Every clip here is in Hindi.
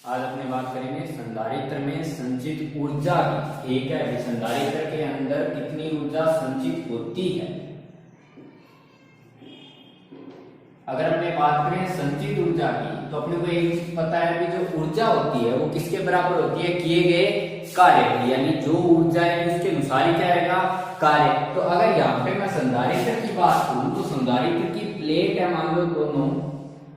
आज अपने बात करेंगे संधारित्र में संचित ऊर्जा की। ठीक है, संधारित्र के अंदर कितनी ऊर्जा संचित होती है। अगर अपने बात करें संचित ऊर्जा की तो अपने को एक चीज पता है कि जो ऊर्जा होती है वो किसके बराबर होती है, किए गए कार्य की। यानी जो ऊर्जा है उसके अनुसार ही क्या रहेगा, कार्य। तो अगर यहाँ पे मैं संधारित्र की बात करूं तो संधारित्र की प्लेट है मान लो दोनों,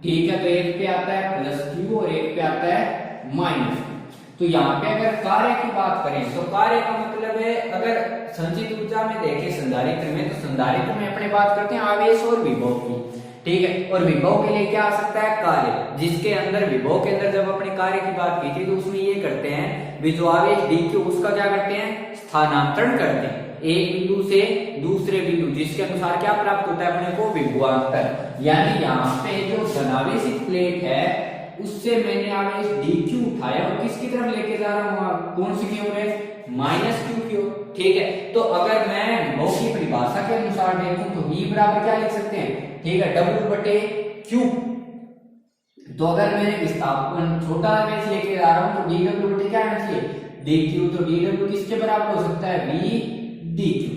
ठीक है। तो एक पे आता है प्लस क्यू और एक पे आता है माइनस क्यू। तो यहाँ पे अगर कार्य की बात करें तो कार्य का मतलब है, अगर संचित ऊर्जा में देखें संधारित्र में, तो संधारित्र में अपने बात करते हैं आवेश और विभव की। ठीक है, और विभव के लिए क्या आ सकता है, कार्य। जिसके अंदर विभव के अंदर जब अपने कार्य की बात की थी तो उसमें ये करते हैं भी जो आवेश dq उसका क्या करते हैं, स्थानांतरण करते हैं एक बिंदु से दूसरे बिंदु, जिसके अनुसार क्या प्राप्त होता है अपने को, विभवांतर। यानी यहाँ पे जो धनावेशित प्लेट है उससे मैंने आवेश dq उठाया और किसकी तरफ लेके जा रहा हूँ, कौन सी की ओर है, माइनस क्यू की ओर। ठीक है, तो अगर मैं विभव की परिभाषा के अनुसार देखूं तो v बराबर क्या लिख सकते हैं, ठीक है, W बटे क्यू। तो अगर मैंने विस्थापन छोटा आवेश लेके जा रहा हूं तो dw बटे क्या आना चाहिए, dq। तो dw किसके बराबर हो सकता है, v dq।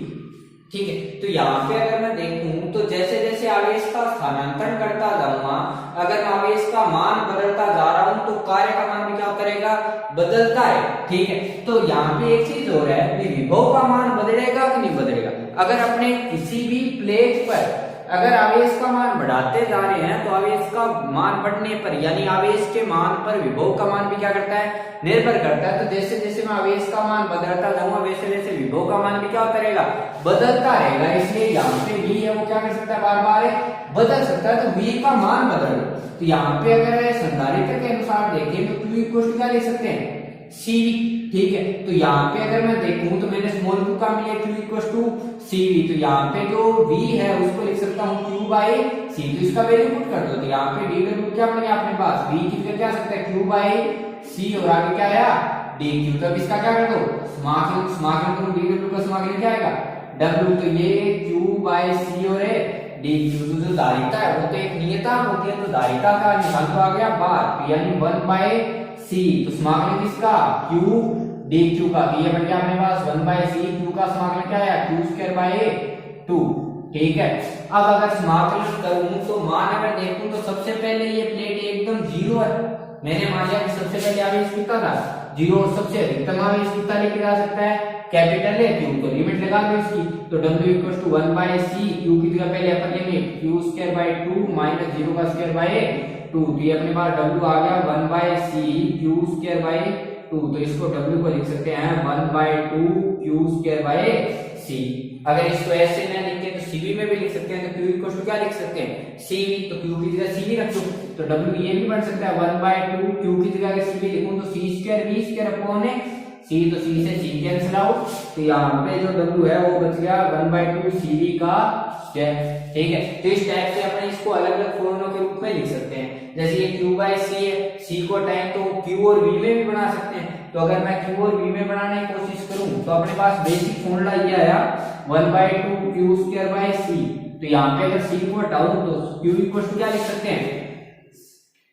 ठीक है, तो यहाँ पे अगर मैं देखूं तो जैसे जैसे आवेश का स्थानांतरण करता जाऊंगा, अगर आवेश का मान बदलता जा रहा हूं तो कार्य का मान भी क्या करेगा, बदलता है। ठीक है, तो यहाँ पे एक चीज हो रहा है कि विभव का मान बदलेगा कि नहीं बदलेगा। अगर अपने किसी भी प्लेट पर अगर आवेश का मान बढ़ाते जा रहे हैं तो आवेश का मान बढ़ने पर, यानी आवेश के मान पर विभव का मान भी क्या करता है, निर्भर करता है। तो जैसे जैसे मैं आवेश का मान बदलता जाऊंगा वैसे वैसे विभव का मान भी क्या करेगा, बदलता रहेगा। इसलिए यहाँ पे v है वो क्या कर सकता है, बार बार बदल सकता है। तो v का मान बदल, तो यहाँ पे अगर संधारित्र के अनुसार देखें तो q इक्वल टू क्या लिख सकते हैं, cv। ठीक है, तो यहाँ पे अगर मैं देखूं तो मैंने स्मॉल q का मिला q इक्वल टू cv। तो यहाँ पे जो v है उसको लिख सकता हूँ q बाई c। तो इसका वैल्यू पुट कर दो, तो यहाँ पे dw क्या बन गया अपने पास, v की जगह क्या सकता है, q बाई c और आगे क्या आया dq। तो इसका क्या कर दो, समाकलन करो, dw का समाकलन क्या आएगा, w। तो ये q बाई c और dq। तो जो धारिता है वो तो एक नियतांक होती है, तो धारिता का निकाल तो आ गया बाहर, यानी 1 बाई c। तो समाकलन किसका, q dq का। तो ये बन गया अपने पास 1 बाई c, q का समाकलन क्या है, q स्क्वायर बाई 2। ठीक है, अब अगर समाकलन करूं तो मान अगर देखूं तो सबसे पहले ये प्लेट एकदम जीरो है। मैंने मान लिया कि सबसे पहले आवेश कितना था, जीरो, और सबसे अधिकतम आवेश कितना लेके जा सकता है, कैपिटल है q। तो लिमिट लगा दो इसकी, तो w equal to 1 by c, q की जगह पहले अपन लेंगे q स्क्वायर बाई 2 माइनस 0 का स्क्वायर बाई 2। तो ये अपने पास w आ गया 1 by c q square by 2। तो इसको w को लिख सकते हैं 1 by 2 q square by c। अगर इसको ऐसे न लिखें तो cv में भी लिख सकते हैं, तो q इक्वल टू क्या लिख सकते हैं, cv। तो q की जगह cv रख दो, तो w ये भी बन सकता है 1 बाई 2 q की जगह अगर cv लिखूं तो c square v square upon c। तो c से c कैंसिल आउट, तो यहाँ पे जो w है वो बच गया 1 बाई 2 cv का स्क्वायर। ठीक है, तो इस टाइप से अपन इसको अलग अलग फॉर्मूलों के रूप में लिख सकते हैं। जैसे ये q बाई c है, c को टाइम तो q और v में भी बना सकते हैं। तो अगर मैं q और v में बनाने की कोशिश करूं तो अपने पास बेसिक फॉर्मूला ये आया 1 by 2 q square by c। तो यहाँ पे अगर c को हटाऊं तो q इक्वल टू क्या लिख सकते हैं,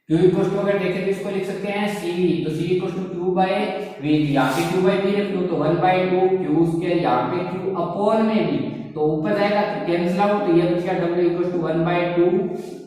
q इक्वल टू अगर देखें तो इसको लिख सकते हैं cv। तो c equal to q by v। यहाँ पे q बाई v रख लो तो 1 बाई 2 q स्क्वायर, यहाँ पे q अपॉन में v, तो ऊपर जाएगा तो कैंसिल आउट, तो ये बच गया w equal to 1 by 2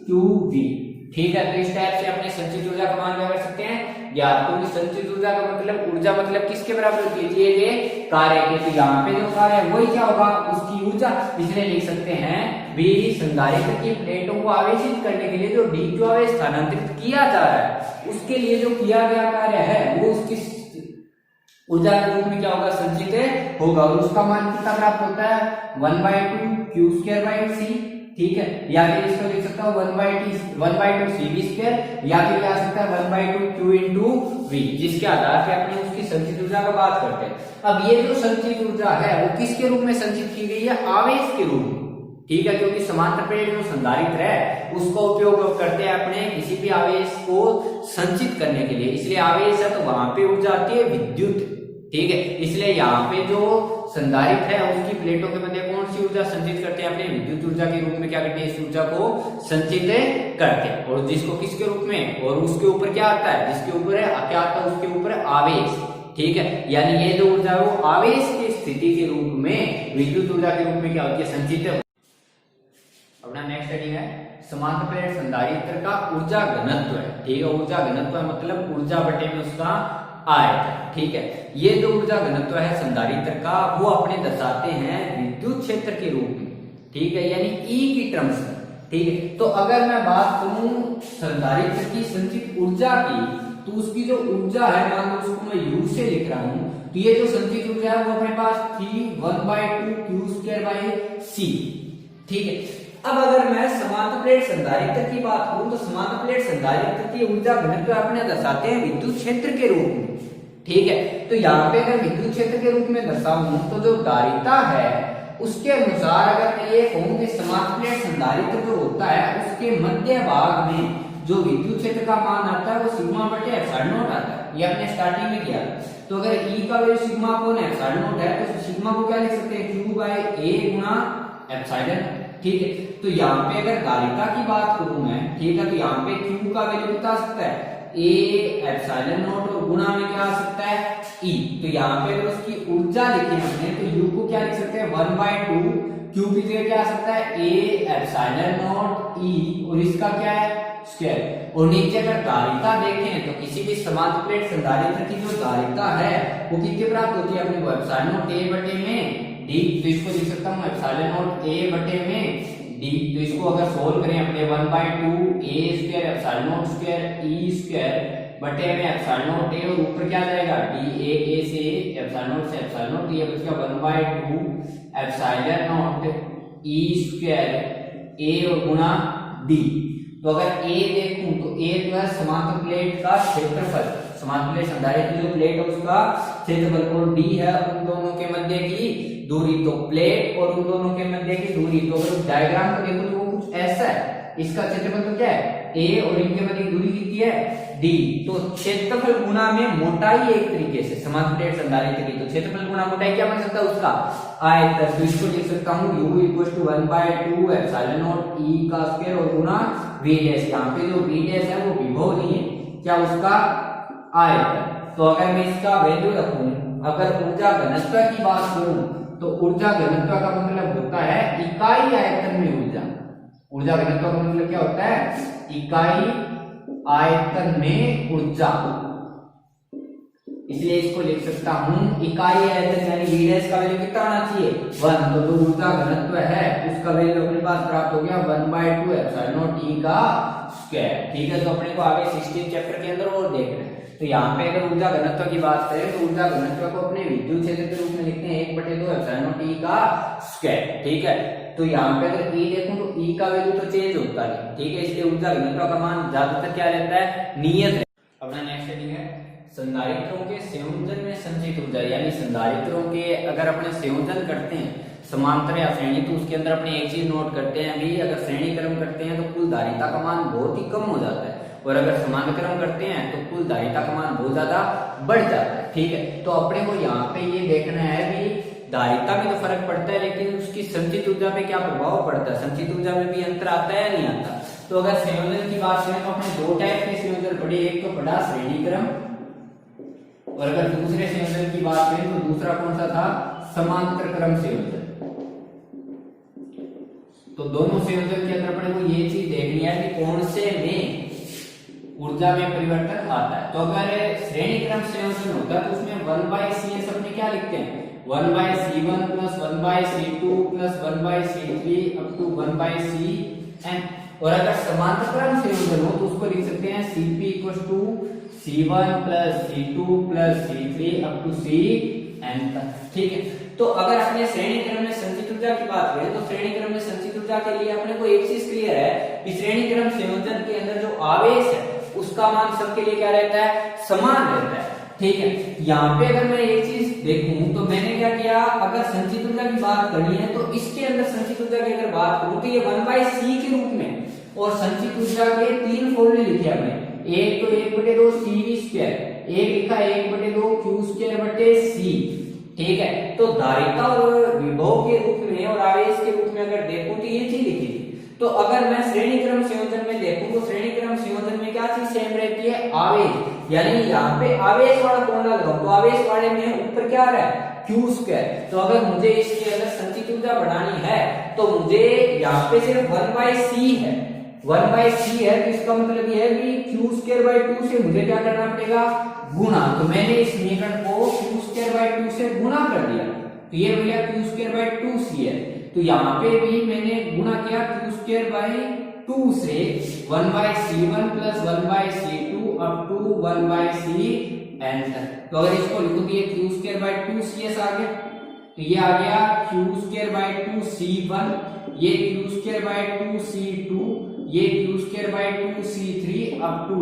qv। ठीक है, तो इस टाइप से अपने संचित ऊर्जा का मान क्या कर सकते हैं, ज्ञात। तो संचित ऊर्जा का मतलब ऊर्जा मतलब किसके बराबर होती है, दिए गए कार्य के। तो यहाँ पे जो कार्य है वही क्या होगा, उसकी ऊर्जा। इसलिए लिख सकते हैं भी संधारित्र की प्लेटों को आवेशित करने के लिए जो dq आवेश स्थानांतरित किया जा रहा है उसके लिए जो किया गया कार्य है वो उसकी ऊर्जा के रूप में क्या होगा, संचित होगा। और उसका मान कितना प्राप्त होता है, 1 by 2 q square by c। ठीक है, या फिर इसको लिख सकता हूँ 1 बाई 2 cv स्क्वायर, या फिर क्या सकता है 1 बाई 2 q इंटू v, जिसके आधार पे अपने उसकी संचित ऊर्जा का बात करते हैं। अब ये जो संचित ऊर्जा है वो किसके रूप में संचित की गई है, आवेश के रूप में। ठीक है, क्योंकि समांतर प्लेट जो संधारित्र है उसका उपयोग करते हैं अपने किसी भी आवेश को संचित करने के लिए। इसलिए आवेश है तो वहां पे ऊर्जा आती है विद्युत। ठीक है, इसलिए यहाँ पे जो संधारित्र है उसकी प्लेटों के मध्य कौन सी ऊर्जा संचित करते हैं? अपने विद्युत ऊर्जा के रूप में क्या करते हैं? इस ऊर्जा को संचित करते हैं। और जिसको किसके रूप में? और उसके ऊपर क्या आता है? जिसके ऊपर है क्या आता है? उसके ऊपर आवेश। ठीक है, यानी ये जो ऊर्जा है वो आवेश की स्थिति के रूप में विद्युत ऊर्जा के रूप में क्या होती है? संचित। अपना नेक्स्ट हेडिंग है समांतर प्लेट संधारित्र का ऊर्जा घनत्व है। ठीक है, ऊर्जा घनत्व मतलब ऊर्जा बटे में उसका आयतन। ठीक है, ये जो ऊर्जा घनत्व है संधारित्र का वो अपने दर्शाते हैं विद्युत क्षेत्र के रूप में। ठीक है, यानी ई की टर्म्स में। ठीक है, तो अगर मैं बात करूं संधारित्र की संचित ऊर्जा की, तो उसकी जो ऊर्जा है मान लो उसको मैं यू से लिख रहा हूं, तो ये जो संचित ऊर्जा है वो अपने पास थी 1/2 Q²/c। ठीक है, अब अगर मैं समांतर प्लेट संधारित्र की बात करूं तो समांतर प्लेट संधारित्र की ऊर्जा घनत्व अपने दर्शाते हैं विद्युत क्षेत्र के रूप में। ठीक है, तो यहाँ पे अगर विद्युत क्षेत्र के रूप में दर्शाऊं तो जो धारिता है उसके अनुसार अगर मैं ये कहूं कि समांतर प्लेट संधारित्र जो होता है उसके मध्य भाग में जो विद्युत क्षेत्र का मान आता है वो सिग्मा बटे एप्सिलॉन नॉट आता है। ये अपने स्टार्टिंग में किया। तो अगर ई का value sigma upon epsilon not है तो सिग्मा को क्या लिख सकते हैं? Q/A गुणा एप्सिलॉन। ठीक है, तो यहाँ पे अगर धारिता की बात करूं मैं, ठीक है, तो यहाँ पे Q का वैल्यू कितना आ सकता है? A एप्सिलॉन नॉट और गुणा में क्या आ सकता है? E। तो यहाँ पे अगर उसकी ऊर्जा लिखी हमने तो U को क्या लिख सकते हैं? 1/2 Q की जगह क्या आ सकता है? A एप्सिलॉन नॉट E और इसका क्या है? स्क्वायर। और नीचे अगर धारिता देखें तो किसी भी समांतर प्लेट संधारित्र की जो धारिता है वो कितनी प्राप्त होती है? अपने को एप्सिलॉन नॉट A बटे में D। तो इसको लिख सकता हूँ एप्सिलॉन नॉट A बटे में D। तो इसको अगर सोल्व करें अपने 1/2 A² epsilon not square E² बटे में एप्सिलॉन नॉट A और ऊपर क्या जाएगा? A से एप्सिलॉन नॉट से एप्सिलॉन नॉट, ये बचेगा 1/2 एप्सिलॉन नॉट E² A और गुणा D। तो अगर A देखूं तो A जो है समांतर प्लेट का क्षेत्रफल, समांतर प्लेट संधारित्र जो प्लेट है उसका क्षेत्रफल, और D है उन दोनों के मध्य की दूरी। तो प्लेट और उन दोनों के मध्य की दूरी, तो अगर डायग्राम को देखो तो वो कुछ ऐसा है। इसका क्षेत्रफल तो क्या है? A और इनके मध्य की दूरी कितनी है? D। तो क्षेत्रफल गुणा में मोटाई एक तरीके से समांतर प्लेट संधारित्र की, तो क्षेत्रफल गुणा मोटाई क्या बन सकता है? उसका आयतन। तो इसको लिख सकता हूं U = 1/2 एप्सिलॉन नॉट E का स्क्वायर और गुणा V डैश। यहाँ पे जो V डैश है वो विभव नहीं है, क्या उसका आयतन। तो अगर मैं इसका वैल्यू रखूं, अगर ऊर्जा घनत्व की बात करूं तो ऊर्जा घनत्व का मतलब होता है इकाई आयतन में ऊर्जा। ऊर्जा घनत्व का मतलब क्या होता है? इकाई आयतन में ऊर्जा। इसलिए इसको लिख सकता हूं इकाई आयतन, यानी V डैश का वैल्यू कितना होना चाहिए? 1। तो जो ऊर्जा घनत्व है उसका वैल्यू अपने पास प्राप्त हो गया 1/2 एप्सिलॉन नॉट E का स्क्वायर। ठीक है, तो अपने को आगे 16 चैप्टर के अंदर और देखना है। तो यहाँ पे अगर ऊर्जा घनत्व की बात करें तो ऊर्जा घनत्व को अपने विद्युत क्षेत्र के रूप में लिखते हैं 1/2 एप्सिलॉन नॉट E का स्क्वायर। ठीक है, तो यहाँ पे अगर E देखूं तो E का वैल्यू तो चेंज होता नहीं। ठीक है, इसलिए ऊर्जा घनत्व का मान ज्यादातर क्या रहता है? नियत। अपना नेक्स्ट हेडिंग है संधारित्रों के संयोजन में संचित ऊर्जा, यानी संधारित्रों के अगर अपने संयोजन करते हैं समांतर या श्रेणी, तो उसके अंदर अपने एक चीज नोट करते हैं अभी, अगर श्रेणी क्रम करते हैं तो कुल धारिता का मान बहुत ही कम हो जाता है, और अगर समांतर क्रम करते हैं तो कुल धारिता का मान बहुत ज्यादा बढ़ जाता है। ठीक है, तो अपने को यहाँ पे ये देखना है भी धारिता में तो फर्क पड़ता है, लेकिन उसकी संचित ऊर्जा पे क्या प्रभाव पड़ता है? संचित ऊर्जा में भी अंतर आता है या नहीं आता? तो अगर संयोजन की बात करें तो अपने दो टाइप के संयोजन पढ़े, एक तो पढ़ा श्रेणी क्रम, और अगर दूसरे संयोजन की बात करें तो दूसरा कौन सा था? समांतर क्रम संयोजन। तो दोनों संयोजन के अंदर अपने को ये चीज देखनी है कि कौन से में ऊर्जा में परिवर्तन आता है। तो अगर श्रेणी क्रम संयोजन होता है तो उसमें 1/CS अपने क्या लिखते हैं? 1/C1 + 1/C2 + 1/C3 up to 1/CN। और अगर समांतर क्रम संयोजन हो तो उसको लिख सकते हैं Cp = C1 + C2 + C3 up to CN तक। ठीक है, तो अगर अपने श्रेणी क्रम में संचित ऊर्जा की बात करें तो श्रेणी क्रम में संचित ऊर्जा के लिए अपने को एक चीज क्लियर है कि श्रेणी क्रम संयोजन के अंदर जो आवेश है उसका मान सबके लिए क्या रहता है? समान रहता है। ठीक है, यहाँ पे अगर मैं एक चीज देखूं तो मैंने क्या किया, अगर संचित ऊर्जा की बात करनी है तो इसके अंदर संचित ऊर्जा की अगर बात करूं तो ये 1/C के रूप में, और संचित ऊर्जा के 3 फॉर्मूले लिखे हमने। एक तो 1/2 CV², एक लिखा 1/2 Q²/C। ठीक है, तो धारिता और विभव के रूप में और आवेश के रूप में अगर देखूं तो ये चीज लिखी थी। तो अगर मैं श्रेणी क्रम संयोजन में देखूं तो श्रेणी क्रम संयोजन में क्या चीज सेम रहती है, आवेश। यानी यहाँ पे आवेश वाला फॉर्मूला लगाऊं तो आवेश वाले में ऊपर क्या आ रहा है, क्यू स्क्वायर। तो अगर मुझे इसके अंदर संचित ऊर्जा बढ़ानी है तो मुझे यहाँ पे सिर्फ 1/c है, 1/c है, तो इसका मतलब ये है कि क्यू स्क्वायर बाई 2 से मुझे क्या करना पड़ेगा, गुणा। तो मैंने इस समीकरण को क्यू स्क्वायर बाई 2 से गुणा कर दिया, तो ये हो गया क्यू स्क्वायर बाई 2c है। तो यहाँ पे भी मैंने गुणा किया क्यू स्क्वायर बाई 2 से 1/c1 plus 1/c2 up to 1/cn तक। तो अगर इसको लिखो तो ये क्यू स्क्वायर बाई 2cs आ गया, तो ये आ गया क्यू स्क्वायर बाई 2c1, ये क्यू स्क्वायर बाई 2c2, ये q square by 2c3 up to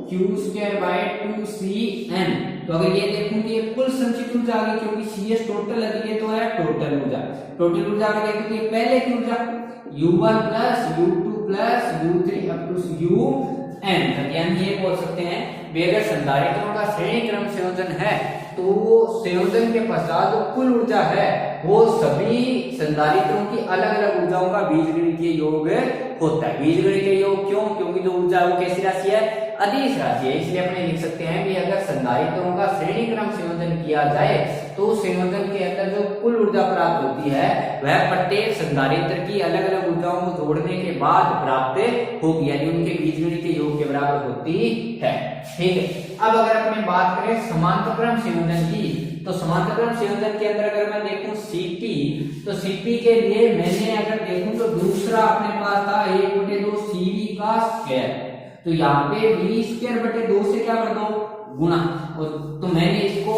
q square by 2cn। तो अगर ये देखूं तो ये कुल संचित ऊर्जा आ गई, क्योंकि cs टोटल है, ये तो है टोटल ऊर्जा। टोटल ऊर्जा अगर देखो तो ये पहले की ऊर्जा u1 plus u2 plus u3 up to un तक। यानी ये बोल सकते हैं भी अगर संधारित्रों का श्रेणी क्रम संयोजन है तो संयोजन के पश्चात जो कुल ऊर्जा है वो सभी संधारित्रों की अलग अलग ऊर्जाओं का बीजगणितीय योग होता है। बीजगणितीय योग क्यों, क्योंकि जो ऊर्जा है वो कैसी राशि है, अदिश राशि है। इसलिए अपने लिख सकते हैं कि अगर संधारित्रों का श्रेणी क्रम संयोजन किया जाए तो संयोजन के अंदर जो कुल ऊर्जा प्राप्त होती है वह प्रत्येक संधारित्र की अलग अलग ऊर्जाओं को जोड़ने के बाद प्राप्त होगी, यानी उनके बीजगणितीय योग के बराबर होती है। ठीक है, अब अगर अपने बात करें समांतर क्रम संयोजन की, तो समांतर क्रम संयोजन के अंदर अगर मैं देखूं सीपी, तो सीपी के लिए मैंने अगर देखूं तो दूसरा अपने पास था 1/2 सीवी का स्क्वायर। तो यहाँ पे v स्क्वायर बटे 2 से क्या कर दो, गुणा। तो मैंने इसको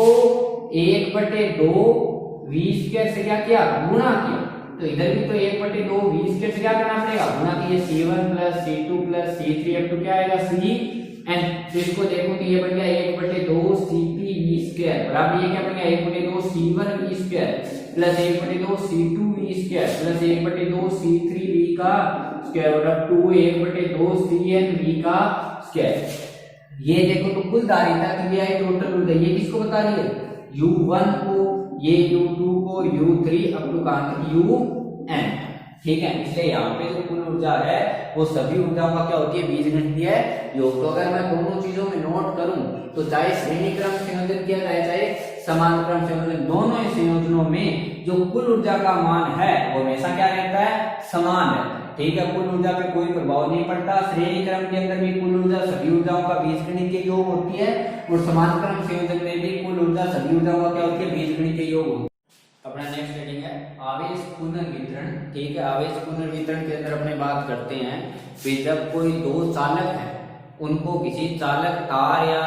1/2 v स्क्वायर से क्या किया, गुणा किया। तो इधर भी तो 1/2 v स्क्वायर से क्या करना पड़ेगा, गुणा कीजिए c1 plus c2 plus c3 up to क्या आएगा cn। तो इसको देखो तो ये बन गया 1/2 cp v स्क्वायर बराबर ये क्या बन गया 1/2 c1 v square plus 1/2 c2 v square plus 1/2 c3 v का स्क्वायर और अप टू 1/2 cn v का स्क्वायर। ये देखो तो कुल धारिता की है टोटल ऊर्जा, ये किसको बता रही है, u1 को, ये u2 को, u3 अप टू कहां तक un। ठीक है, इसलिए यहाँ पे जो कुल ऊर्जा है वो सभी ऊर्जाओं का क्या होती है, बीजगणितीय योग। तो अगर मैं दोनों चीजों में नोट करूं तो चाहे श्रेणी क्रम संयोजन किया जाए चाहे समांतर क्रम संयोजन, दोनों ही संयोजनों में जो कुल ऊर्जा का मान है वो हमेशा क्या रहता है, समान रहता है। ठीक है, कुल ऊर्जा पे कोई प्रभाव नहीं पड़ता। श्रेणी क्रम के अंदर भी कुल ऊर्जा सभी ऊर्जाओं का बीजगणितीय योग होती है और समांतर क्रम संयोजन में भी कुल ऊर्जा सभी ऊर्जाओं का क्या होती है, बीजगणितीय योग होती है। अपना नेक्स्ट हेडिंग है आवेश पुनर्वितरण। ठीक है, आवेश पुनर्वितरण के अंदर अपने बात करते हैं कि जब कोई दो चालक हैं उनको किसी चालक तार या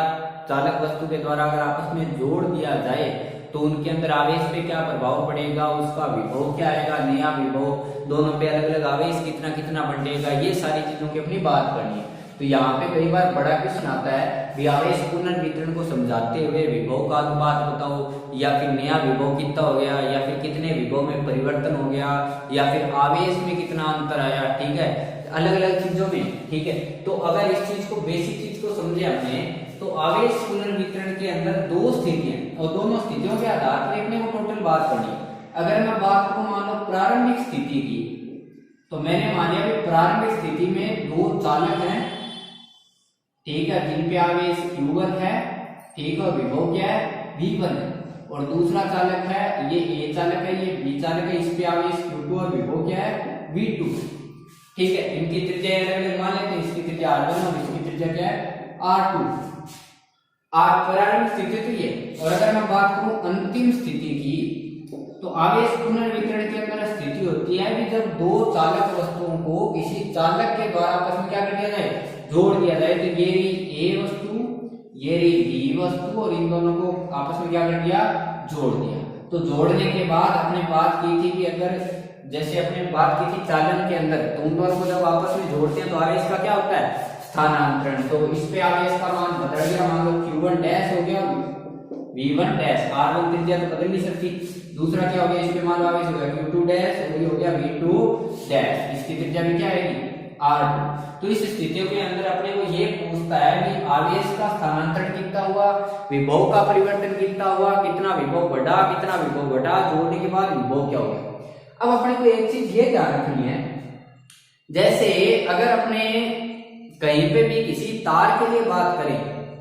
चालक वस्तु के द्वारा अगर आपस में जोड़ दिया जाए तो उनके अंदर आवेश पे क्या प्रभाव पड़ेगा, उसका विभव क्या आएगा, नया विभव, दोनों पे अलग अलग आवेश कितना कितना बंटेगा, ये सारी चीजों की अपनी बात करनी है। तो यहाँ पे कई बार बड़ा क्वेश्चन आता है भी आवेश पुनर्वितरण को समझाते हुए विभव का अनुपात बताओ, या फिर नया विभव कितना हो गया, या फिर कितने विभव में परिवर्तन हो गया, या फिर आवेश में कितना अंतर आया। ठीक है, अलग अलग चीजों में। ठीक है, तो अगर इस चीज को, बेसिक चीज को समझे हमने, तो आवेश पुनर्वितरण के अंदर दो स्थितियां और दोनों स्थितियों के आधार पर अपने को टोटल बात करनी है। अगर मैं बात करूं मान लो प्रारंभिक स्थिति की, तो मैंने मान लिया कि प्रारंभिक स्थिति में दो चालक हैं, ठीक है, जिन पे आवेश q1 है, ठीक है, विभव क्या है, v1 है, और दूसरा चालक है, ये a चालक है, ये b चालक है, इस पे आवेश q2 और विभव क्या है, v2। ठीक है, इनकी त्रिज्या अलग अलग मान लेते हैं, इसकी त्रिज्या r1 और इसकी त्रिज्या क्या है, r2। प्रारंभिक स्थिति तो ये। और अगर मैं बात करूं अंतिम स्थिति की, तो आवेश पुनर्वितरण के अंदर स्थिति होती है कि जब दो चालक वस्तुओं को किसी चालक के द्वारा आपस में क्या कर दिया जाए, जोड़ दिया जाए। तो ये रही a वस्तु, ये रही b वस्तु, और इन दोनों को आपस में क्या कर दिया, जोड़ दिया। तो जोड़ने के बाद अपने बात की थी कि अगर जैसे अपने बात की थी चालन के अंदर, तो उन दोनों को जब आपस में जोड़ते हैं तो आवेश का क्या होता है, स्थानांतरण। तो इस पे आवेश का मान बदल गया, मान लो q1 डैश हो गया v1 डैश, r1 त्रिज्या तो बदल नहीं सकती। दूसरा क्या हो गया, इस पे मान लो आवेश हो गया q2 डैश, और ये हो गया v2 डैश, इसकी त्रिज्या भी क्या आएगी, R2। तो इस स्थितियों के अंदर अपने को ये पूछता है कि आवेश का स्थानांतरण कितना हुआ, विभव का परिवर्तन कितना हुआ, कितना विभव बढ़ा, कितना विभव घटा, जोड़ने के बाद विभव क्या होगा। अब अपने को एक चीज ये ध्यान रखनी है, जैसे अगर अपने कहीं पे भी किसी तार के लिए बात करें,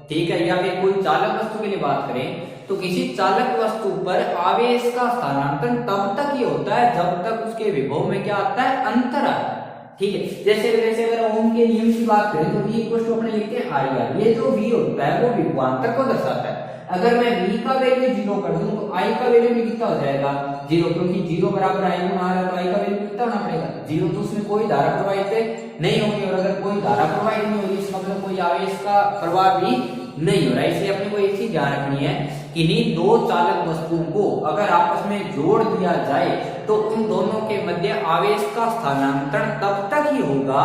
ठीक है, या फिर कोई चालक वस्तु के लिए बात करें, तो किसी चालक वस्तु पर आवेश का स्थानांतरण तब तक ये होता है जब तक उसके विभव में क्या आता है, अंतर आता है। ठीक है, जैसे अगर ओम के नियम की बात करें तो V इक्वल टू अपने लिखते हैं IR। ये जो V होता है वो विभवांतर को दर्शाता है। अगर मैं V का वैल्यू 0 कर दूं तो I का वैल्यू भी कितना हो जाएगा, 0, क्योंकि 0 बराबर I गुना R है तो I का वैल्यू कितना होना पड़ेगा, 0। तो उसमें कोई धारा प्रवाहित नहीं होगी, और अगर कोई धारा प्रवाहित नहीं होगी इसका मतलब कोई आवेश का प्रवाह भी नहीं हो रहा है। इसलिए अपने को एक चीज ध्यान रखनी है कि इन्हीं दो चालक वस्तुओं को अगर आपस में जोड़ दिया जाए तो उन दोनों के मध्य आवेश का स्थानांतरण तब तक ही होगा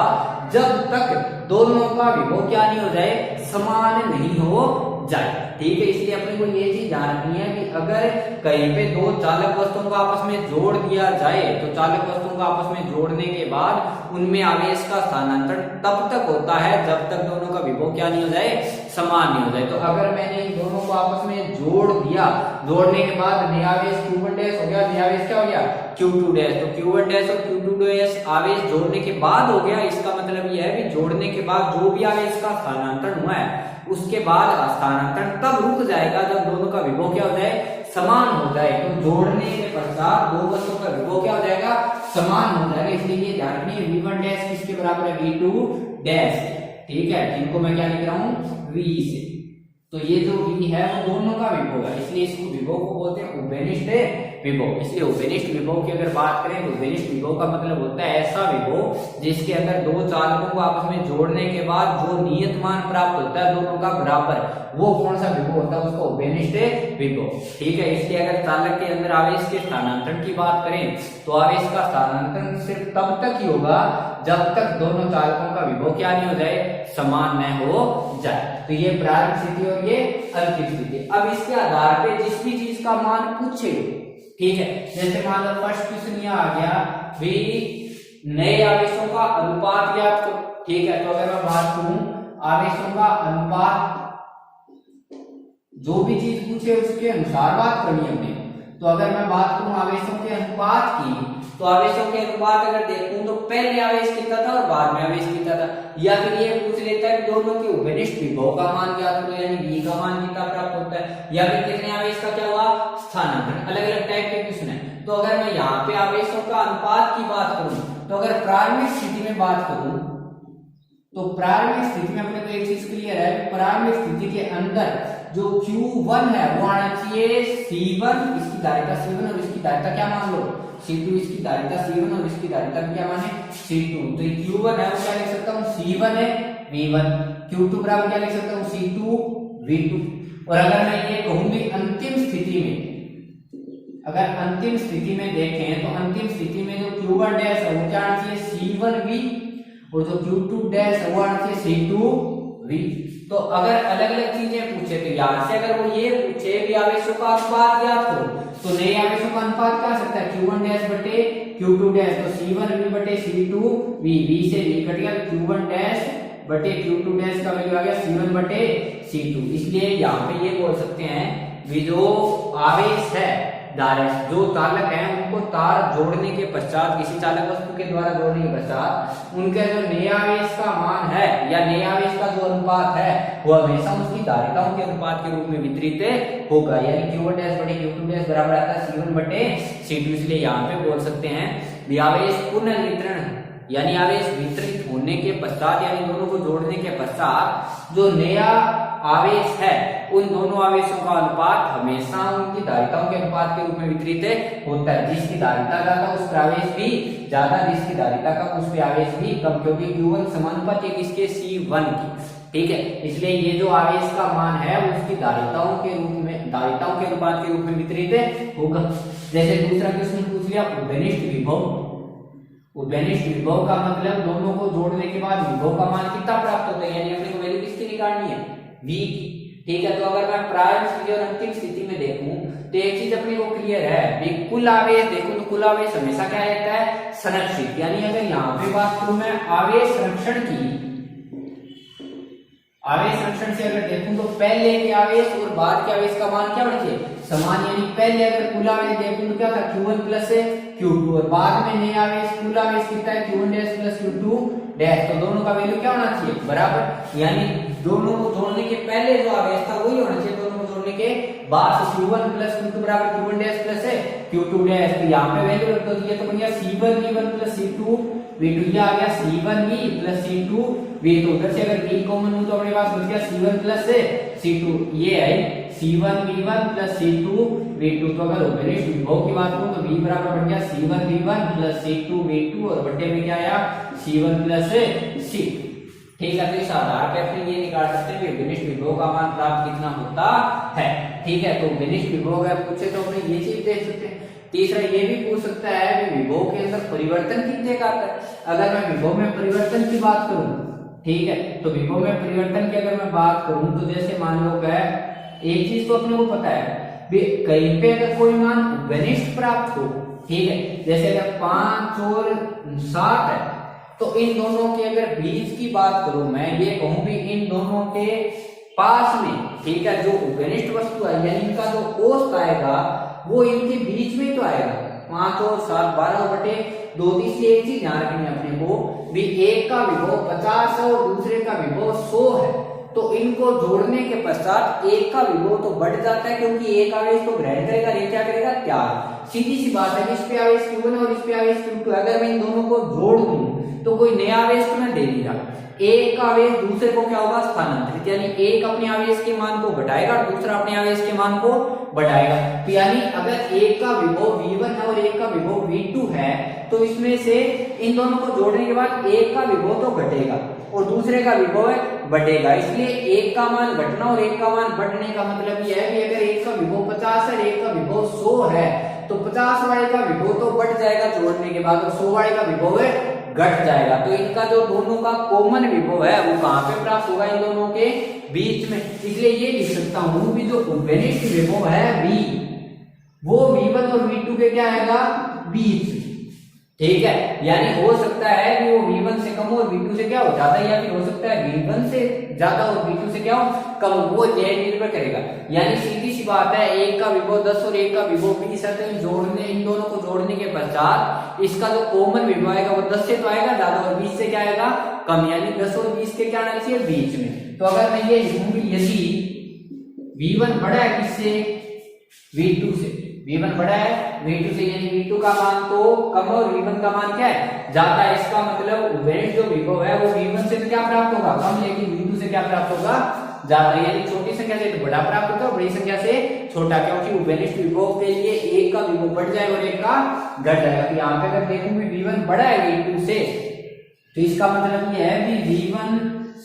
जब तक दोनों का विभव क्या नहीं हो जाए, समान नहीं हो जाए। ठीक है, इसलिए अपने को ये चीज ध्यान रखनी है कि अगर कहीं पे दो चालक वस्तुओं को आपस में जोड़ दिया जाए तो चालक वस्तुओं को आपस में जोड़ने के बाद उनमें आवेश का स्थानांतरण तब तक होता है जब तक दोनों का विभव क्या नहीं हो जाए, समान नहीं हो जाए। तो अगर मैंने इन दोनों को आपस में जोड़ दिया, जोड़ने के बाद निरावेश Q1 डैश हो गया, निरावेश क्या हो गया, Q2 डैश। तो Q1 डैश और Q2 डैश आवेश जोड़ने के बाद हो गया। इसका मतलब यह है कि जोड़ने के बाद जो भी आवेश का स्थानांतरण हुआ है उसके बाद स्थानांतरण तब रुक जाएगा जब दोनों का विभव क्या हो जाए, समान हो जाए। तो जोड़ने के पश्चात दो वस्तुओं का विभव क्या हो जाएगा, समान हो जाएगा। इसलिए ये ध्यान रखिए V1 डैश किसके बराबर है, V2 डैश। ठीक है, जिनको मैं क्या लिख रहा हूँ, V से। तो ये जो V है वो दोनों का विभव है, इसलिए इसको विभव को बोलते हैं उभयनिष्ठ विभव। इसलिए उभयनिष्ठ विभव की अगर बात करें तो उभयनिष्ठ विभव का मतलब होता है ऐसा विभव जिसके अंदर दो चालकों को आपस में जोड़ने के बाद जो नियत मान प्राप्त होता है दोनों का बराबर, वो कौन सा विभव होता है, उसको उभयनिष्ठ विभव। ठीक है, इसलिए अगर चालक के अंदर आवेश के स्थानांतरण की बात करें तो आवेश का स्थानांतरण सिर्फ तब तक ही होगा जब तक दोनों चालकों का विभव क्या नहीं हो जाए, समान न हो जाए। तो ये प्रारंभिक स्थिति और ये अंतिम स्थिति। अब इसके आधार पे जिस भी चीज का मान पूछे, ठीक है, जैसे मान लो फर्स्ट क्वेश्चन यह आ गया भी नए आवेशों का अनुपात ज्ञात करो। ठीक है, तो अगर मैं बात करूं आवेशों का अनुपात, जो भी चीज पूछे उसके अनुसार बात करनी है हमने। तो अगर मैं बात करूं आवेशों के अनुपात की, तो आवेशों के अनुपात अगर देखूं तो पहले आवेश कितना था और बाद में आवेश कितना था, या फिर ये पूछ लेता है कि दोनों के उभयनिष्ठ विभव का मान ज्ञात करो, यानी V का मान कितना प्राप्त होता है, या फिर कितने आवेश का क्या हुआ, स्थानांतरण। अलग अलग टाइप के क्वेश्चन है। तो अगर मैं यहाँ पे आवेशों का अनुपात की बात करूं तो अगर प्रारंभिक स्थिति में बात करूं तो प्रारंभिक स्थिति में अपने को एक चीज क्लियर है, प्रारंभिक स्थिति के अंदर जो Q1 है वो आना चाहिए C1, इसकी धारिता C1 और इसकी धारिता क्या मान लो, C2, इसकी धारिता C1 और इसकी धारिता क्या माने, C2। तो Q1 है वो क्या लिख सकता हूँ, C1 है V1, Q2 बराबर क्या लिख सकता हूँ, C2 V2। और अगर मैं ये कहूंगी अंतिम स्थिति में, अगर अंतिम स्थिति में देखें तो अंतिम स्थिति में जो Q1 डैश है वो क्या आना चाहिए, C1V, और जो Q2 डैश है वो आना चाहिए C2V। तो अगर अलग अलग चीजें पूछे तो यहाँ से अगर वो ये पूछे कि आवेशों का अनुपात ज्ञात करो तो नए आवेशों का अनुपात क्या सकता है, Q1 डैश बटे Q2 डैश। तो C1V बटे C2V, V से V कट गया, Q1 डैश बटे Q2 डैश का वैल्यू आ गया C1 बटे C2। इसलिए यहाँ पे ये बोल सकते हैं कि जो आवेश है जो चालक है उनको तार जोड़ने के पश्चात, किसी चालक वस्तु के द्वारा जोड़ने के पश्चात उनका जो नए आवेश का मान है या नए आवेश का जो अनुपात है वो हमेशा उसकी धारिताओं के अनुपात के रूप में वितरित होगा, यानी Q1 डैश बटे Q2 डैश बराबर आता है C1 बटे C2। इसलिए यहाँ पे बोल सकते हैं कि आवेश पुनर्वितरण, यानी आवेश वितरित होने के पश्चात, यानी दोनों को जोड़ने के पश्चात जो नया आवेश है उन दोनों आवेशों का अनुपात हमेशा उनकी धारिताओं के अनुपात के रूप में वितरित होता है। जिसकी धारिता ज्यादा उस पर आवेश भी ज्यादा, जिसकी धारिता कम उस पर आवेश भी कम, क्योंकि Q1 समानुपाती है किसके, C1 की। ठीक है, इसलिए ये जो आवेश का मान है वो उसकी धारिताओं के रूप में, धारिताओं के अनुपात के रूप में वितरित होगा। जैसे दूसरा क्वेश्चन पूछ लिया उभयनिष्ठ विभव। उभयनिष्ठ विभव का मतलब दोनों को जोड़ने के बाद विभव का मान कितना प्राप्त होता है, यानी अपने को वैल्यू किसकी निकालनी है, V की। ठीक है, तो अगर मैं प्रारंभिक स्थिति और अंतिम स्थिति में देखूं तो एक चीज अपने को क्लियर है भी, कुल आवेश देखूं तो कुल आवेश हमेशा क्या रहता है, संरक्षित। यानी अगर यहाँ पे बात करूं मैं आवेश संरक्षण की, आवेश संरक्षण से अगर देखूं तो पहले के आवेश और बाद के आवेश का मान क्या होना चाहिए, समान। यानी पहले अगर कुल आवेश देखूं तो क्या था, Q1 प्लस Q2, और बाद में नए आवेश कुल आवेश कितना है, Q1 dash plus Q2 dash, तो दोनों का वैल्यू क्या होना चाहिए, बराबर। यानी दोनों को जोड़ने के पहले जो आवेश था वही होना चाहिए, दोनों को जोड़ने के बाद Q1 प्लस Q2 बराबर Q1 dash plus Q2 dash, तो यहाँ पे वैल्यू रख दो, ये तो बन गया C1 V1 plus C2 V2, ये आ गया C1V प्लस C2 V2, उधर से अगर V कॉमन हो तो अपने पास बच गया C1 प्लस C2, ये है C1 V1 plus C2 V2। तो अगर उपनिष्ठ विभव की बात करूं तो V बराबर बन गया C1 V1 plus C2 V2, और बटे में क्या आया C1 प्लस C2। ठीक है, तो इस आधार पे अपने ये निकाल सकते हैं कि विनिष्ठ विभव का मान प्राप्त कितना होता है। ठीक है, तो विनिष्ठ विभव अगर पूछे तो अपने ये चीज देख सकते हैं। तीसरा ये भी पूछ सकता है कि विभव के अंदर परिवर्तन कितने का आता है। अगर मैं विभव में परिवर्तन की बात करूं, ठीक है, तो विभव में परिवर्तन की अगर मैं बात करूं तो जैसे मान लो क्या है, एक चीज तो अपने को पता है कहीं पे अगर कोई मान विनिष्ठ प्राप्त हो, ठीक है, जैसे अगर 5 और 7 है, तो इन दोनों के अगर बीच की बात करूं, मैं ये कहूं भी इन दोनों के पास में, ठीक है, जो विनिष्ठ वस्तु है यानी इनका जो औसत आएगा वो इनके बीच में तो आएगा। 5 और 7 12 बटे 2। इसलिए एक चीज ध्यान रखनी अपने को भी, एक का विभव 50 है और दूसरे का विभव 100 है, तो इनको जोड़ने के पश्चात एक का विभव तो बढ़ जाता है, क्योंकि एक आवेश तो ग्रहण करेगा, ये क्या करेगा, त्याग। सीधी सी बात है, इस पे आवेश Q1 और इस पे आवेश Q2, अगर मैं इन दोनों को जोड़ दूं तो कोई नया आवेश तो मैं दे नहीं रहा। एक का आवेश दूसरे को क्या होगा, स्थानांतरित, यानी एक अपने आवेश के मान को घटाएगा और दूसरा अपने आवेश के मान को बढ़ाएगा। तो यानी अगर एक का विभव V1 है और एक का विभव V2 है, तो इसमें से इन दोनों को जोड़ने के बाद एक का विभव तो घटेगा और दूसरे का विभव बढ़ेगा। इसलिए एक का मान घटना और एक का मान बढ़ने का मतलब यह है कि अगर एक का विभव 50 है और एक का विभव 100 है, तो 50 वाले का विभव तो बढ़ जाएगा जोड़ने के बाद, और 100 वाले का विभव घट जाएगा। तो इनका जो दोनों का कॉमन विभव है वो कहां पे प्राप्त होगा, इन दोनों के बीच में। इसलिए ये लिख सकता हूं कि जो विनिष्ठ विभव है V, वो V1 और V2 के क्या आएगा, बीच। ठीक है, यानी हो सकता है कि वो V1 से कम हो और V2 से क्या हो ज्यादा, या फिर हो सकता है V1 से ज्यादा और V2 से क्या हो कम हो, वो निर्भर करेगा। यानी सीधी सी बात है, एक का विभव 10 और एक का विभव 20 है, तो जोड़ने इन दोनों को जोड़ने के पश्चात इसका जो कॉमन विभव आएगा वो 10 से तो आएगा ज्यादा और 20 से क्या आएगा कम, यानी 10 और 20 के क्या आना चाहिए, बीच में। तो अगर मैं ये लिखूंगी यदि V1 बड़ा है किससे, V2 से, V1 बड़ा है V2 से, यानी V2 का मान तो कम और V1 का मान क्या है, ज्यादा है। इसका मतलब विनिष्ठ जो विभव है वो V1 से क्या प्राप्त होगा, कम, लेकिन V2 से क्या प्राप्त होगा, ज्यादा। यानी छोटी संख्या से तो बड़ा प्राप्त होगा, बड़ी संख्या से छोटा, क्योंकि विनिष्ठ विभव के लिए एक का विभव बढ़ जाएगा और एक का घट जाएगा। तो यहाँ पे अगर देखूंगी V1 बड़ा है V2 से, तो इसका मतलब ये है कि V1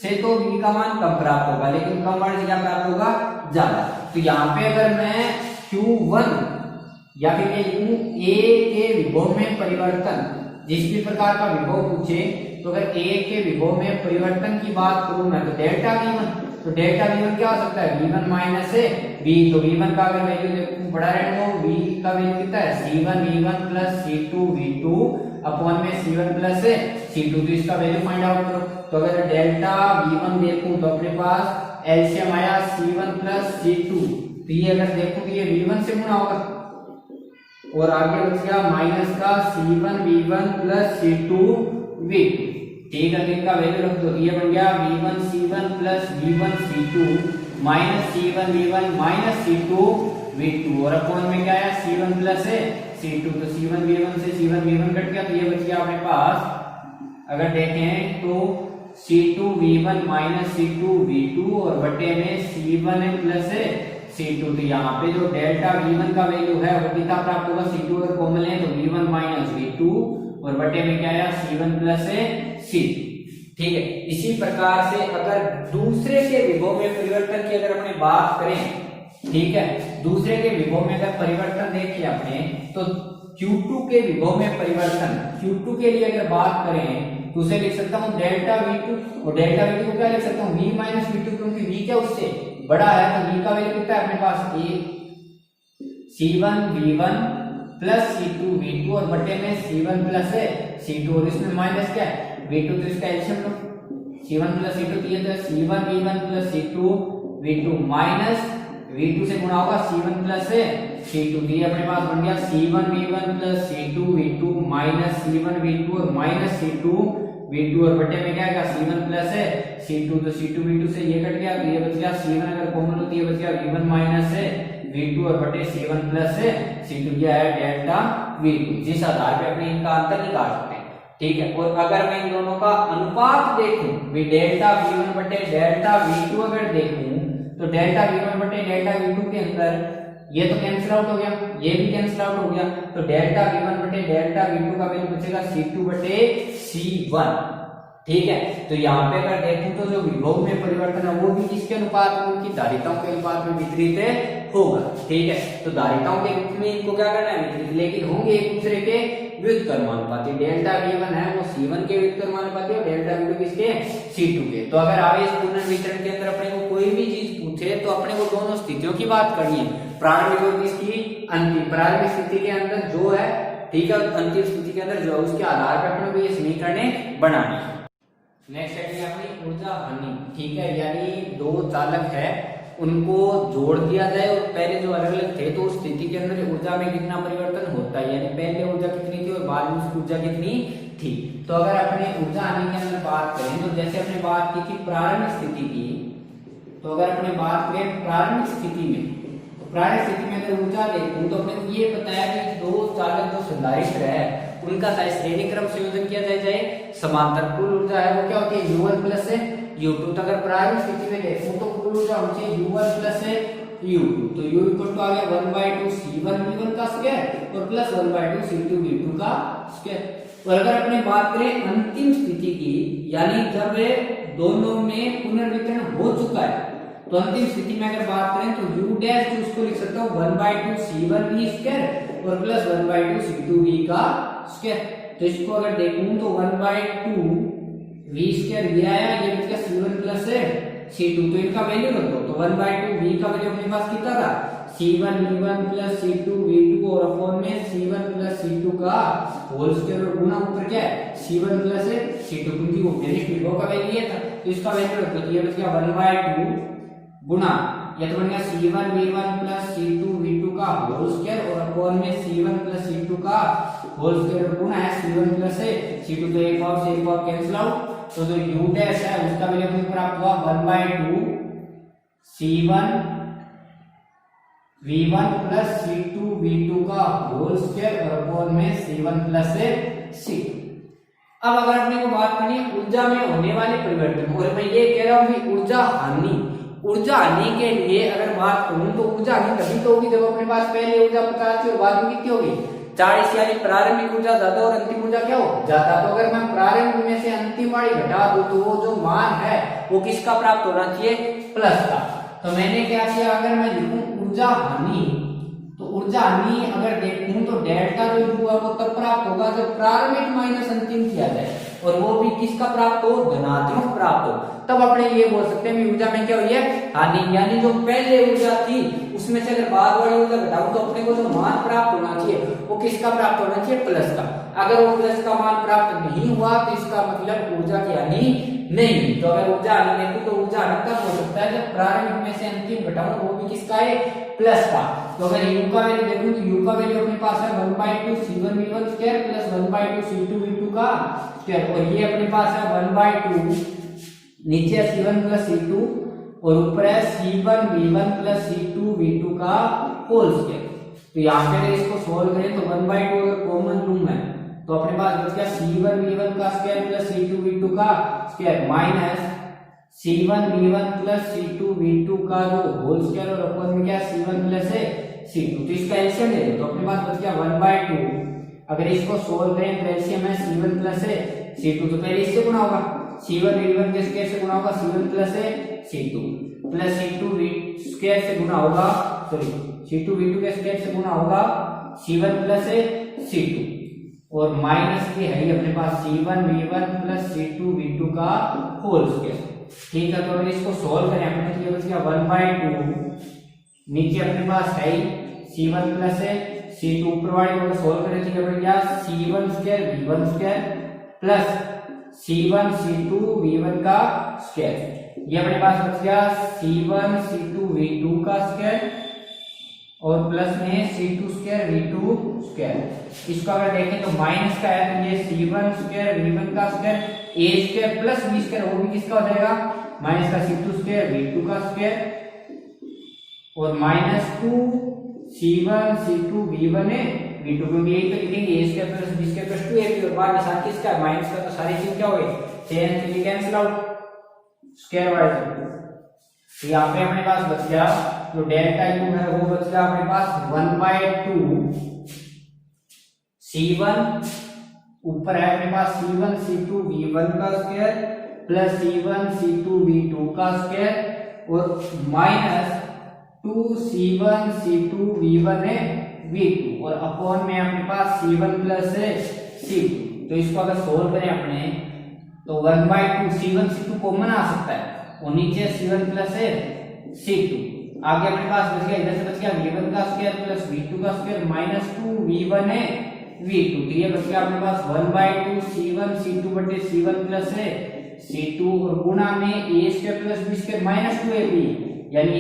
से तो V का मान कम प्राप्त होगा, लेकिन कम वाले से क्या प्राप्त होगा, ज्यादा। तो यहाँ पे अगर मैं Q1 या फिर ये लिखूं A के विभव में परिवर्तन, जिस भी प्रकार का विभव पूछे, तो अगर A के विभव में परिवर्तन की बात करूं मैं, तो डेल्टा V1, तो डेल्टा V1 क्या हो सकता है, V1 माइनस V। तो V1 का अगर वैल्यू देखूं बड़ा रहेगा, V का वैल्यू कितना है, C1 V1 plus C2 V2 upon में C1 प्लस C2, तो इसका वैल्यू फाइंड आउट करो। तो अगर डेल्टा V1 देखूं तो अपने पास एलसीएम आया C1 प्लस C2, तो ये अगर देखूं तो ये V1 से गुणा होगा और आगे बच गया माइनस का C1 V1 plus C2 V2। ठीक है, इनका वैल्यू रख दो, ये बन गया V1 C1 plus V1 C2 minus C1 V1 minus C2 V2, और अपॉन में क्या है C1 प्लस C2, तो C1 V1 से C1 V1 कट गया, तो ये बच गया अपने पास अगर देखें तो C2 V1 minus C2 V2 और बटे में C1 प्लस C2। तो यहाँ पे जो डेल्टा V1 का वैल्यू है वो कितना प्राप्त होगा, C2 अगर कॉमन है तो V1 माइनस V2 और बटे में क्या आया C1 प्लस C2। ठीक है, इसी प्रकार से अगर दूसरे के विभव में परिवर्तन की अगर अपने बात करें, ठीक है, दूसरे के विभव में अगर परिवर्तन देखिए अपने, तो Q2 के विभव में परिवर्तन, Q2 के लिए अगर बात करें तो उसे लिख सकता हूं डेल्टा V2, और डेल्टा V2 को क्या लिख सकता हूं, V माइनस V2, क्योंकि V क्या उससे बड़ा है तो v का वैल्यू कितना है अपने पास a c1 v1 plus c2 v2 और बटे में c1 प्लस है c2 और इसमें माइनस क्या है v2, तो इसका एलसीएम लो c1 प्लस c2 तो ये तो c1 v1 plus c2 v2 minus v2 से गुणा होगा c1 प्लस है c2, तो ये अपने पास बन गया c1 v1 plus c2 v2 minus c1 v2 और माइनस c2 v2 और बटे में क्या आएगा c1 प्लस है c2, तो c2 v2 से ये कट गया तो ये बच गया c1 अगर कॉमन होती है बच गया v1 माइनस है v2 और बटे c1 प्लस है c2, यह है डेल्टा v2, जिस आधार पे अपने इनका अंतर निकाल सकते हैं। ठीक है, और अगर मैं इन दोनों का अनुपात देखूं भी डेल्टा v1 बटे डेल्टा v2 अगर देखूं तो डेल्टा v1 बटे डेल्टा v2 के अंदर ये तो कैंसिल आउट हो गया, ये भी कैंसिल आउट हो गया, तो डेल्टा v1 बटे डेल्टा v2 का वैल्यू बचेगा c2 बटे c1। ठीक है, तो यहाँ पे अगर देखूं तो जो विभव में परिवर्तन है वो भी किसके अनुपात में, उनकी धारिताओं के अनुपात में वितरित होगा। ठीक है, तो धारिताओं के रूप में इनको क्या करना है वितरित, लेकिन होंगे एक दूसरे के व्युत्क्रमानुपाती। डेल्टा v1 है वो c1 के व्युत्क्रमानुपाती और डेल्टा v2 किसके c2 के। तो अगर आवेश पुनर्वितरण के अंदर अपने को कोई भी चीज पूछे तो अपने को दोनों स्थितियों की बात करनी है, प्रारंभिक और किसकी अंतिम। प्रारंभिक स्थिति के अंदर जो है, ठीक है, अंतिम स्थिति के अंदर जो है उसके आधार पर अपने को ये समीकरण बनानी है। नेक्स्ट है अपनी ऊर्जा हानि। ठीक है, यानी दो चालक है उनको जोड़ दिया जाए और पहले जो अलग अलग थे तो उस स्थिति के अंदर ऊर्जा में कितना परिवर्तन होता है, यानी पहले ऊर्जा कितनी थी और बाद में उसकी ऊर्जा कितनी थी। तो अगर अपने ऊर्जा हानि के अंदर बात करें तो जैसे अपने बात की थी प्रारंभिक स्थिति की, तो अगर अपने बात करें प्रारंभिक स्थिति में, तो प्रारंभिक स्थिति में अगर ऊर्जा देखूं तो अपने को ये पता है कि दो चालक जो संधारित्र है उनका श्रेणी क्रम संयोजन किया जाए समांतर, कुल ऊर्जा है वो क्या होती है u1 प्लस है u2। तो अगर प्रारंभिक स्थिति में देखूं तो कुल ऊर्जा होनी चाहिए u1 प्लस है u2, तो u इक्वल टू आ गया 1/2 c1 v1 का स्क्वायर और प्लस 1/2 c2 v2 का स्क्वायर। और अगर अपने बात करें अंतिम स्थिति की, यानी जब दोनों में पुनर्वितरण हो चुका है, तो अंतिम स्थिति में अगर बात करें तो u डैश जो उसको लिख सकता हूं 1/2 c1 v स्क्वायर और प्लस 1/2 c2 v का स्क्वायर। तो इसको अगर देखूं तो 1/2 v स्क्वायर ये आया, ये बच गया c1 प्लस c2, तो इनका वैल्यू रख दो। तो 1/2 v का वैल्यू अपने पास कितना था c1 v1 plus c2 v2 और अपॉन में c1 प्लस c2 का होल स्क्वायर और गुणा ऊपर क्या है c1 प्लस c2, क्योंकि वो बेनिक विभव का वैल्यू ये था तो इसका वैल्यू रख दो। ये बच गया 1/2 गुणा ये तो बन गया c1 v1 plus c2 v2 का होल स्क्वायर और अपॉन में c1 प्लस c2 का होल स्क्वायर और गुणा है c1 प्लस c2, तो एक और से एक और कैंसिल आउट, तो जो u डैश है उसका वैल्यू अपने प्राप्त हुआ 1/2 c1 v1 plus c2 v2 का होल स्क्वायर और अपॉन में c1 प्लस c2। अब अगर अपने को बात करनी है ऊर्जा में होने वाले परिवर्तन, और मैं ये कह रहा हूं कि ऊर्जा हानि, ऊर्जा हानि के लिए अगर बात करूं तो ऊर्जा हानि तभी तो होगी जब अपने पास पहले ऊर्जा 50 थी और बाद में कितनी होगी 40, यानी प्रारंभिक ऊर्जा ज्यादा और अंतिम ऊर्जा क्या हो ज्यादा। तो अगर मैं प्रारंभिक में से अंतिम वाली घटा दूं तो वो जो मान है वो किसका प्राप्त होना चाहिए प्लस का। तो मैंने क्या किया, अगर मैं लिखूं ऊर्जा हानि, तो ऊर्जा हानि अगर देखूं तो डेल्टा जो हुआ वो तब प्राप्त होगा जब प्रारंभिक माइनस अंतिम किया जाए, और वो भी किसका प्राप्त हो धनात्मक प्राप्त हो, तब अपने ये बोल सकते हैं ऊर्जा में क्या हुई है हानि। यानी जो पहले ऊर्जा थी उसमें से अगर बाद वाली ऊर्जा घटाऊं तो अपने को जो मान प्राप्त होना चाहिए वो किसका प्राप्त होना चाहिए प्लस का। अगर वो प्लस का मान प्राप्त नहीं हुआ तो इसका मतलब ऊर्जा की हानि नहीं। तो अगर ऊर्जा हानि देखो तो ऊर्जा हानि तब हो सकता है जब प्रारंभिक में से अंतिम घटाऊं वो भी किसका है प्लस का। तो अगर u का वैल्यू देखूं तो u का वैल्यू अपने पास है 1/2 c1 v1 square plus 1/2 c2 v2 का स्क्वायर, और ये अपने पास है 1/2 नीचे c1 प्लस c2 और ऊपर है c1 v1 plus c2 v2 का होल स्क्वायर। तो यहाँ पे अगर इसको सोल्व करें तो 1/2 अगर कॉमन लूं मैं तो अपने पास बच गया c1 v1 का स्क्वायर प्लस c2 v2 का square minus c1 v1 plus c2 v2 का जो होल स्क्वायर और अपॉन में क्या c1 प्लस c2। तो इसका एलसीएम ले लो तो अपने पास बच गया 1/2, अगर इसको सोल्व करें तो एलसीएम है c1 प्लस c2, तो पहले इससे गुणा होगा c1 v1 के स्क्वायर से गुणा होगा c1 plus c2 plus c2 v square से गुणा होगा सॉरी c2 v2 के स्क्वायर से गुणा होगा c1 प्लस c2 और माइनस के है अपने पास c1 v1 plus c2 v2 का होल स्क्वायर। ठीक है, तो अगर इसको सोल्व करें अपने तो ये बच गया 1/2, नीचे अपने पास है C1 प्लस है C2 ऊपर वाले को सोल्व करें तो ये बन गया C1 square V1 square plus C1 C2 V1 का स्क्वायर। ये अपने पास बच गया C1 C2 V2 का स्क्वायर और प्लस में C2 स्क्वायर V2 स्क्वायर। इसको अगर देखें तो माइनस का है तो ये C1 स्क्वायर V1 का square A square plus B square वो भी किसका हो जाएगा माइनस का C2 स्क्वायर V2 का स्क्वायर और माइनस 2 C1 C2 V1 है V2 क्योंकि यही तो लिखेंगे A square plus B square plus 2AB और बाद में साथ किसका है माइनस का, तो सारी चीज क्या हो गई चेन के लिए कैंसिल आउट स्क्वायर वाइज। तो यहाँ पे अपने पास बच गया जो डेल्टा यू है वो बच गया अपने पास 1/2 C1 ऊपर है अपने पास C1 C2 V1 का square plus C1 C2 V2 का स्क्वायर और माइनस 2 C1 C2 V1 है V2 और अपॉन में अपने पास C1 प्लस है C2। तो इसको अगर सोल्व करें अपने तो 1/2 C1 C2 कॉमन आ सकता है और नीचे C1 प्लस है C2। आगे अपने पास बच गया इधर से बच गया V1 का स्क्वायर प्लस V2 का स्क्वायर माइनस 2 V1 है V2। तो ये बच गया अपने पास 1/2 C1 C2 बटे C1 प्लस है C2 और गुणा में A square plus B square minus 2AB यानी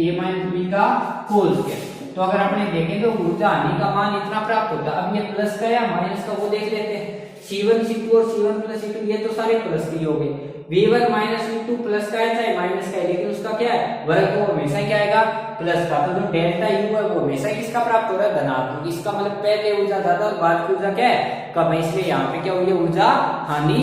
A माइनस B का होल स्क्वायर। तो अगर अपने देखें तो ऊर्जा हानि का मान इतना प्राप्त होता है। अब ये प्लस का या माइनस का वो देख लेते हैं। C1 C2 और C1 प्लस C2 ये तो सारे प्लस के ही हो गए। V1 माइनस V2 प्लस का है चाहे माइनस का है लेकिन उसका क्या है वर्ग तो हमेशा क्या आएगा प्लस का। तो जो डेल्टा यू है वो हमेशा किसका प्राप्त हो रहा है धनात्मक। इसका मतलब पहले ऊर्जा ज्यादा और बाद की ऊर्जा क्या है कम है, इसलिए यहाँ पे क्या हुई है ऊर्जा हानि